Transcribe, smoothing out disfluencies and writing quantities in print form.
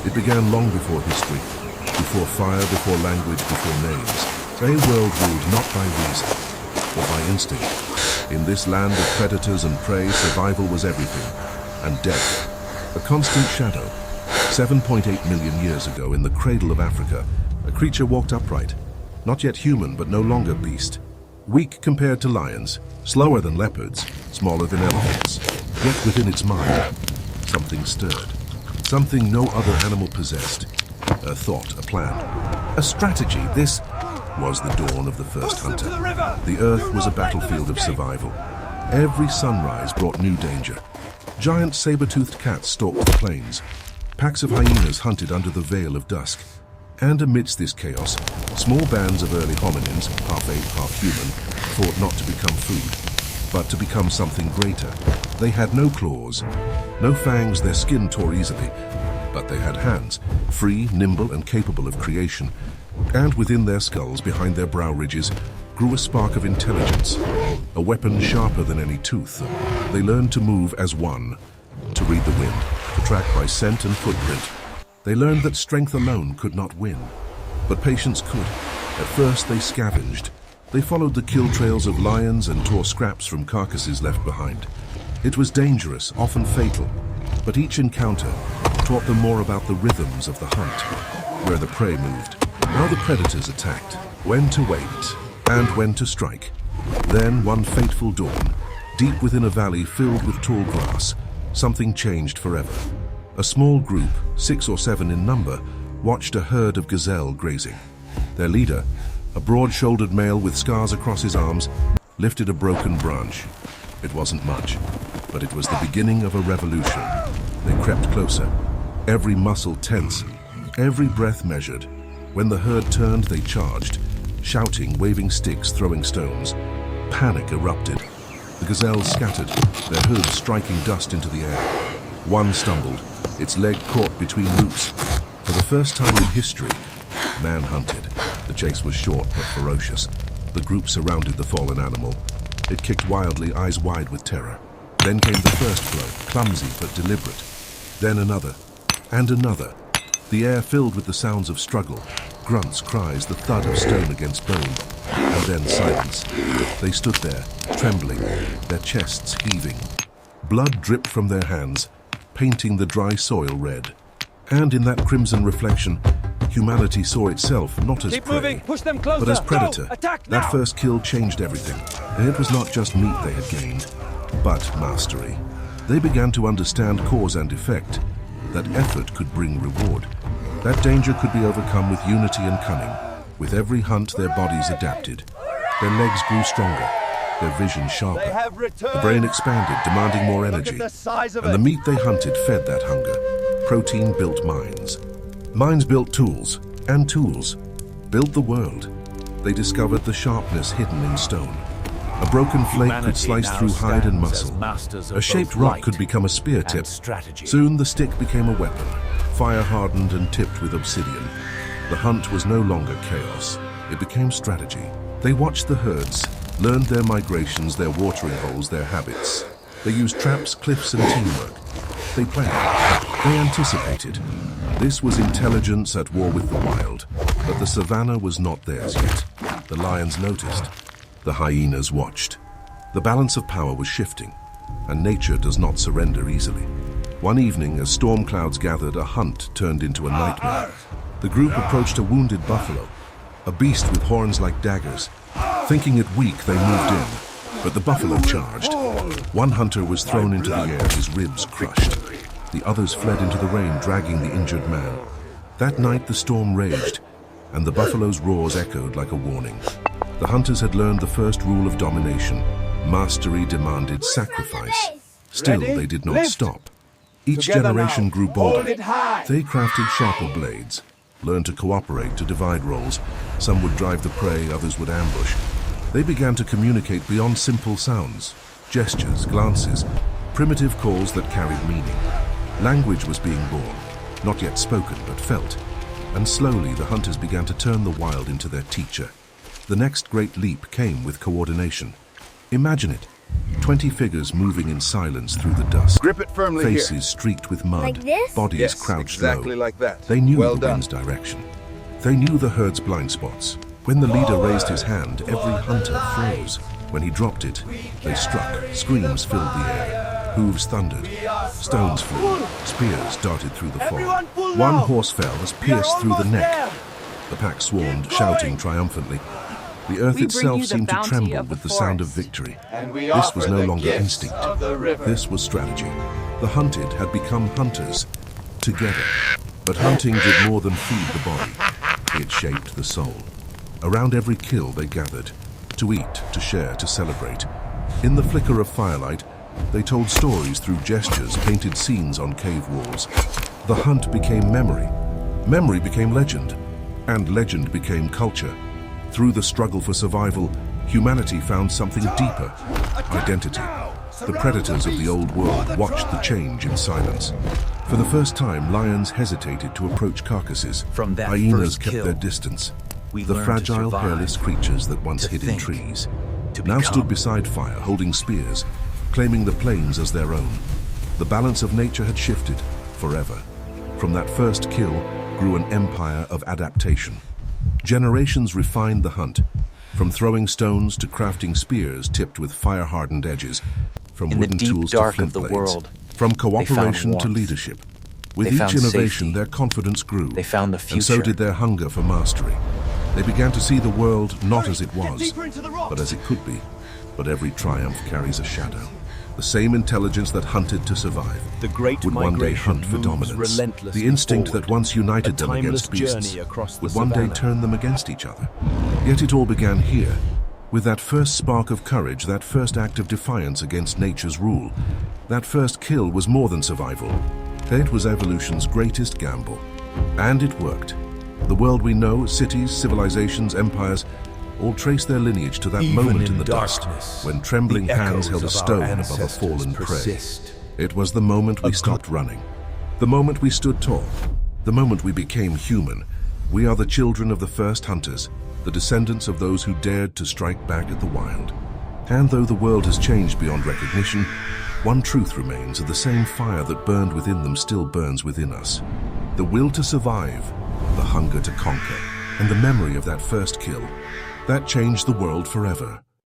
It began long before history, before fire, before language, before names. A world ruled not by reason, but by instinct. In this land of predators and prey, survival was everything, and death, a constant shadow. 7.8 million years ago, in the cradle of Africa, a creature walked upright, not yet human, but no longer beast. Weak compared to lions, slower than leopards, smaller than elephants. Yet within its mind, something stirred. Something no other animal possessed. A thought, a plan, a strategy. This was the dawn of the first hunter. The earth was a battlefield of survival. Every sunrise brought new danger. Giant saber-toothed cats stalked the plains. Packs of hyenas hunted under the veil of dusk. And amidst this chaos, small bands of early hominins, half ape, half human, fought not to become food, but to become something greater. They had no claws, no fangs, their skin tore easily, but they had hands, free, nimble, and capable of creation. And within their skulls, behind their brow ridges, grew a spark of intelligence, a weapon sharper than any tooth. They learned to move as one, to read the wind, to track by scent and footprint. They learned that strength alone could not win, but patience could. At first they scavenged. They followed the kill trails of lions and tore scraps from carcasses left behind. It was dangerous, often fatal, but each encounter taught them more about the rhythms of the hunt, where the prey moved, how the predators attacked, when to wait, and when to strike. Then, one fateful dawn, deep within a valley filled with tall grass, something changed forever. A small group, 6 or 7 in number, watched a herd of gazelle grazing. Their leader, a broad-shouldered male with scars across his arms, lifted a broken branch. It wasn't much, but it was the beginning of a revolution. They crept closer, every muscle tense, every breath measured. When the herd turned, they charged, shouting, waving sticks, throwing stones. Panic erupted. The gazelles scattered, their hooves striking dust into the air. One stumbled, its leg caught between roots. For the first time in history, man hunted. The chase was short but ferocious. The group surrounded the fallen animal. It kicked wildly, eyes wide with terror. Then came the first blow, clumsy but deliberate. Then another, and another. The air filled with the sounds of struggle, grunts, cries, the thud of stone against bone, and then silence. They stood there, trembling, their chests heaving. Blood dripped from their hands, painting the dry soil red. And in that crimson reflection, humanity saw itself not as prey, push them closer, but as predator. Go! Attack now! That first kill changed everything. And it was not just meat they had gained, but mastery. They began to understand cause and effect, that effort could bring reward. That danger could be overcome with unity and cunning. With every hunt, their bodies adapted. Their legs grew stronger, their vision sharper. The brain expanded, demanding more energy. And the meat they hunted fed that hunger. Protein built minds. Minds built tools, and tools built the world. They discovered the sharpness hidden in stone. A broken flake could slice through hide and muscle. A shaped rock could become a spear tip. Soon the stick became a weapon, fire-hardened and tipped with obsidian. The hunt was no longer chaos. It became strategy. They watched the herds, learned their migrations, their watering holes, their habits. They used traps, cliffs, and teamwork. They planned. They anticipated. This was intelligence at war with the wild. But the savannah was not theirs yet. The lions noticed. The hyenas watched. The balance of power was shifting, and nature does not surrender easily. One evening, as storm clouds gathered, a hunt turned into a nightmare. The group approached a wounded buffalo, a beast with horns like daggers. Thinking it weak, they moved in, but the buffalo charged. One hunter was thrown into the air, his ribs crushed. The others fled into the rain, dragging the injured man. That night, the storm raged, and the buffalo's roars echoed like a warning. The hunters had learned the first rule of domination. Mastery demanded sacrifice. Still, they did not stop. Each generation grew bolder. They crafted sharper blades, learned to cooperate, to divide roles. Some would drive the prey, others would ambush. They began to communicate beyond simple sounds, gestures, glances, primitive calls that carried meaning. Language was being born, not yet spoken but felt. And slowly the hunters began to turn the wild into their teacher. The next great leap came with coordination. Imagine it, 20 figures moving in silence through the dusk. Grip it firmly Faces here. streaked with mud, Like this? bodies Yes, crouched exactly low. like that. They knew Well the done. wind's direction. They knew the herd's blind spots. When the leader raised his hand, every hunter froze. When he dropped it, they struck. Screams filled the air. Hooves thundered. Stones flew. Spears darted through the fog. One horse fell as pierced through the neck. The pack swarmed, shouting triumphantly. The earth itself seemed to tremble with the sound of victory. This was no longer instinct. This was strategy. The hunted had become hunters, together. But hunting did more than feed the body. It shaped the soul. Around every kill they gathered, to eat, to share, to celebrate. In the flicker of firelight, they told stories through gestures, painted scenes on cave walls. The hunt became memory. Memory became legend. And legend became culture. Through the struggle for survival, humanity found something deeper: identity. The predators of the old world watched the change in silence. For the first time, lions hesitated to approach carcasses. From that Hyenas first kept kill, their distance. we The learned to fragile, survive, hairless creatures that once to hid in think, trees to now become. stood beside fire, holding spears, claiming the plains as their own. The balance of nature had shifted forever. From that first kill grew an empire of adaptation. Generations refined the hunt, from throwing stones to crafting spears tipped with fire-hardened edges, from In the wooden deep tools to dark flint of the blades, world, from found cooperation to warmth. leadership. With They each found innovation, safety. their confidence grew, They found the and so future. did their hunger for mastery. They began to see the world not as it was, but as it could be. But every triumph carries a shadow. The same intelligence that hunted to survive The great would one day migration hunt for moves dominance. relentlessly The instinct forward, that once united a them timeless against beasts journey across the would one day savannah. turn them against each other. Yet it all began here, with that first spark of courage, that first act of defiance against nature's rule. That first kill was more than survival. It was evolution's greatest gamble. And it worked. The world we know, cities, civilizations, empires, all trace their lineage to that Even moment in in the dust, darkness, when trembling the hands echoes held a of our stone above a ancestors fallen prey. persist. It was the moment we stopped running. The moment we stood tall. The moment we became human. We are the children of the first hunters, the descendants of those who dared to strike back at the wild. And though the world has changed beyond recognition, one truth remains: the same fire that burned within them still burns within us. The will to survive, the hunger to conquer, and the memory of that first kill. That changed the world forever.